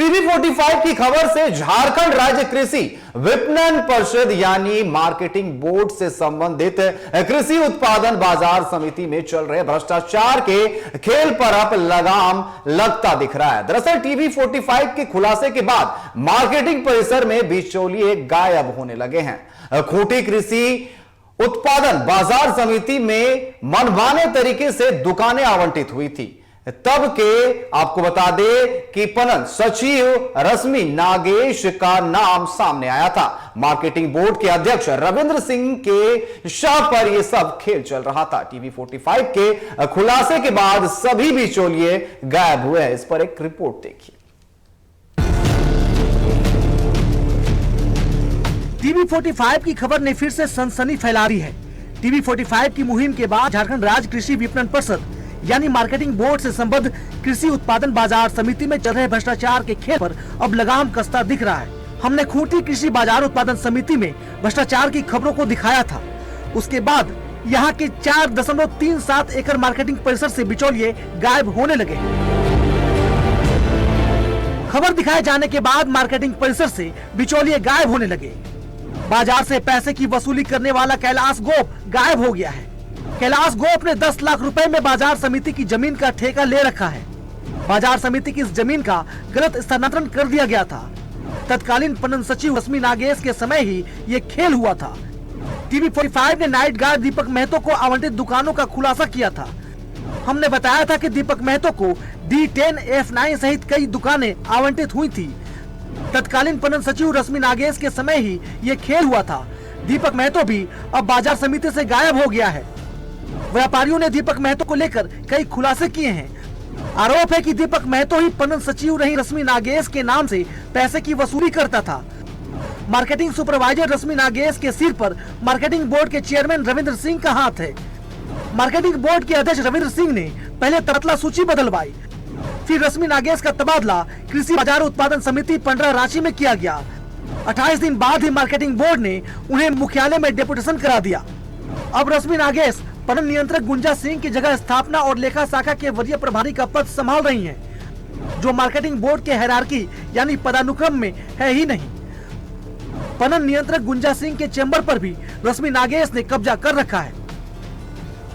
TV 45 की खबर से झारखंड राज्य कृषि विपणन परिषद यानी मार्केटिंग बोर्ड से संबंधित कृषि उत्पादन बाजार समिति में चल रहे भ्रष्टाचार के खेल पर अब लगाम लगता दिख रहा है। दरअसल टीवी 45 के खुलासे के बाद मार्केटिंग परिसर में बिचौलिए गायब होने लगे हैं। खूंटी कृषि उत्पादन बाजार समिति में मनमाने तरीके से दुकानें आवंटित हुई थी। तब के आपको बता दें कि पनन सचिव रश्मि नागेश का नाम सामने आया था। मार्केटिंग बोर्ड के अध्यक्ष रविंद्र सिंह के शाह पर यह सब खेल चल रहा था। टीवी 45 के खुलासे के बाद सभी बिचौलिए गायब हुए हैं। इस पर एक रिपोर्ट देखिए। टीवी 45 की खबर ने फिर से सनसनी फैला रही है। टीवी 45 की मुहिम के बाद झारखंड राज्य कृषि विपणन परिषद यानी मार्केटिंग बोर्ड से संबद्ध कृषि उत्पादन बाजार समिति में चल रहे भ्रष्टाचार के खेल पर अब लगाम कसता दिख रहा है। हमने खूंटी कृषि बाजार उत्पादन समिति में भ्रष्टाचार की खबरों को दिखाया था। उसके बाद यहाँ के 4.37 एकड़ मार्केटिंग परिसर से बिचौलिए गायब होने लगे। खबर दिखाए जाने के बाद मार्केटिंग परिसर से बिचौलिए गायब होने लगे। बाजार से पैसे की वसूली करने वाला कैलाश गोप गायब हो गया है। कैलाश गोप ने 10 लाख रुपए में बाजार समिति की जमीन का ठेका ले रखा है। बाजार समिति की इस जमीन का गलत स्थानांतरण कर दिया गया था। तत्कालीन पणन सचिव रश्मि नागेश के समय ही ये खेल हुआ था। टीवी 45 ने नाइट गार्ड दीपक महतो को आवंटित दुकानों का खुलासा किया था। हमने बताया था कि दीपक महतो को D10, F9 सहित कई दुकानें आवंटित हुई थी। तत्कालीन पणन सचिव रश्मि नागेश के समय ही ये खेल हुआ था। दीपक महतो भी अब बाजार समिति से गायब हो गया है। व्यापारियों ने दीपक महतो को लेकर कई खुलासे किए हैं। आरोप है कि दीपक महतो ही पणन सचिव रही रश्मि नागेश के नाम से पैसे की वसूली करता था। मार्केटिंग सुपरवाइजर रश्मि नागेश के सिर पर मार्केटिंग बोर्ड के चेयरमैन रविंद्र सिंह का हाथ है। मार्केटिंग बोर्ड के अध्यक्ष रविंद्र सिंह ने पहले तबादला सूची बदलवाई, फिर रश्मि नागेश का तबादला कृषि बाजार उत्पादन समिति पंडरा रांची में किया गया। 28 दिन बाद ही मार्केटिंग बोर्ड ने उन्हें मुख्यालय में डेपुटेशन करा दिया। अब रश्मि नागेश पणन नियंत्रक गुंजा सिंह की जगह स्थापना और लेखा शाखा के वरीय प्रभारी का पद संभाल रही हैं, जो मार्केटिंग बोर्ड के हायरार्की यानी पदानुक्रम में है ही नहीं। पणन नियंत्रक गुंजा सिंह के चेंबर पर भी रश्मि नागेश ने कब्जा कर रखा है।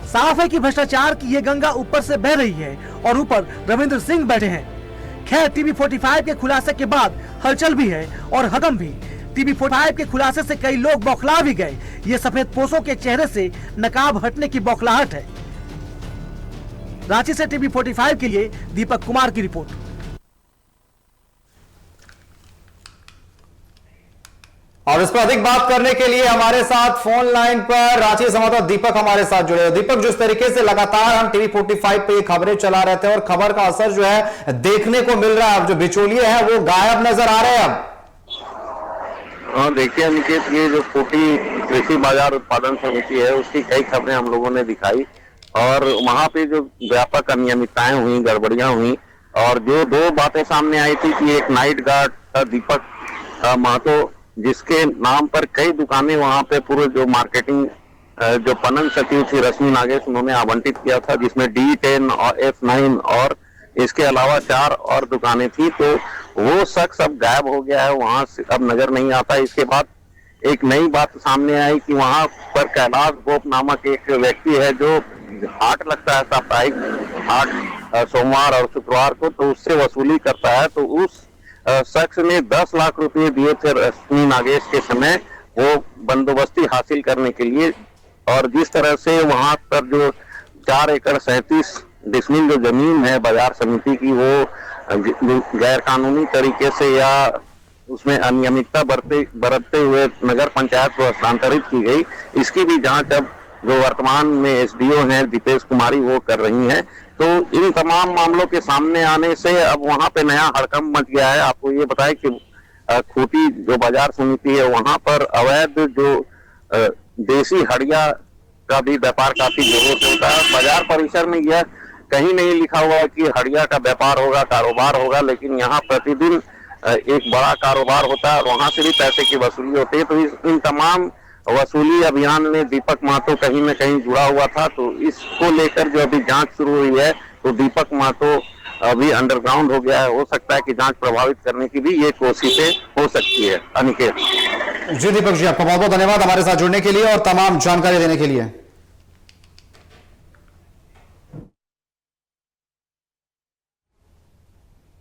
साफ है कि भ्रष्टाचार की ये गंगा ऊपर से बह रही है और ऊपर रविंद्र सिंह बैठे हैं। खैर, टीवी 45 के खुलासे के बाद हलचल भी है और हदम भी। टीवी 45 के खुलासे से कई लोग बौखला भी गए। ये सफेद पोशों के चेहरे से नकाब हटने की बौखलाहट है। रांची से टीवी 45 के लिए दीपक कुमार की रिपोर्ट। और इस पर अधिक बात करने के लिए हमारे साथ फोन लाइन पर रांची संवाददाता दीपक हमारे साथ जुड़े। दीपक, जिस तरीके से लगातार हम टीवी 45 पे खबरें चला रहे थे और खबर का असर जो है देखने को मिल रहा है, अब जो बिचौलिए हैं वो गायब नजर आ रहे हैं। अब हाँ, देखिए अनिकेत, ये जो खूंटी कृषि बाजार उत्पादन समिति है उसकी कई खबरें हम लोगों ने दिखाई और वहां पे जो व्यापक अनियमितताएं हुई, गड़बड़ियां हुई और जो दो बातें सामने आई थी कि एक नाइट गार्ड दीपक महतो जिसके नाम पर कई दुकानें वहां पे पूरे जो मार्केटिंग जो पणन सचिव थी रश्मि नागेश उन्होंने आवंटित किया था, जिसमें D10 और F9 और इसके अलावा 4 और दुकानें थी। तो वो शख्स अब गायब हो गया है, वहां से अब नजर नहीं आता। इसके बाद एक नई बात सामने आई कि वहां पर कैलाश गोप नामक एक व्यक्ति है जो हाट लगता है, साप्ताहिक हाट सोमवार और शुक्रवार को, तो उससे वसूली करता है। तो उस शख्स ने 10 लाख रुपए दिए थे रश्मि नागेश के समय वो बंदोबस्ती हासिल करने के लिए। और जिस तरह से वहां पर जो 4 एकड़ 37 डिसमिल जो जमीन है बाजार समिति की, वो गैर कानूनी तरीके से या उसमें अनियमितता बरतते हुए नगर पंचायत को हस्तांतरित की गई। इसकी भी जांच अब जो वर्तमान में SDO हैं दीपेश कुमारी वो कर रही हैं। तो इन तमाम मामलों के सामने आने से अब वहां पे नया हड़कंप मच गया है। आपको ये बताएं कि खूंटी जो बाजार समिति है वहां पर अवैध जो देसी हड़िया का भी व्यापार काफी जोरों से होता है। बाजार परिसर में यह कहीं नहीं लिखा हुआ है कि हड़िया का व्यापार होगा, कारोबार होगा, लेकिन यहाँ प्रतिदिन एक बड़ा कारोबार होता है और वहां से भी पैसे की वसूली होती है। तो इन तमाम वसूली अभियान में दीपक महतो कहीं न कहीं जुड़ा हुआ था। तो इसको लेकर जो अभी जांच शुरू हुई है, तो दीपक महतो अभी अंडरग्राउंड हो गया है। हो सकता है कि जांच प्रभावित करने की भी ये कोशिशें हो सकती है। अनिकेत जी दीपक जी, आपका बहुत बहुत धन्यवाद हमारे साथ जुड़ने के लिए और तमाम जानकारी देने के लिए।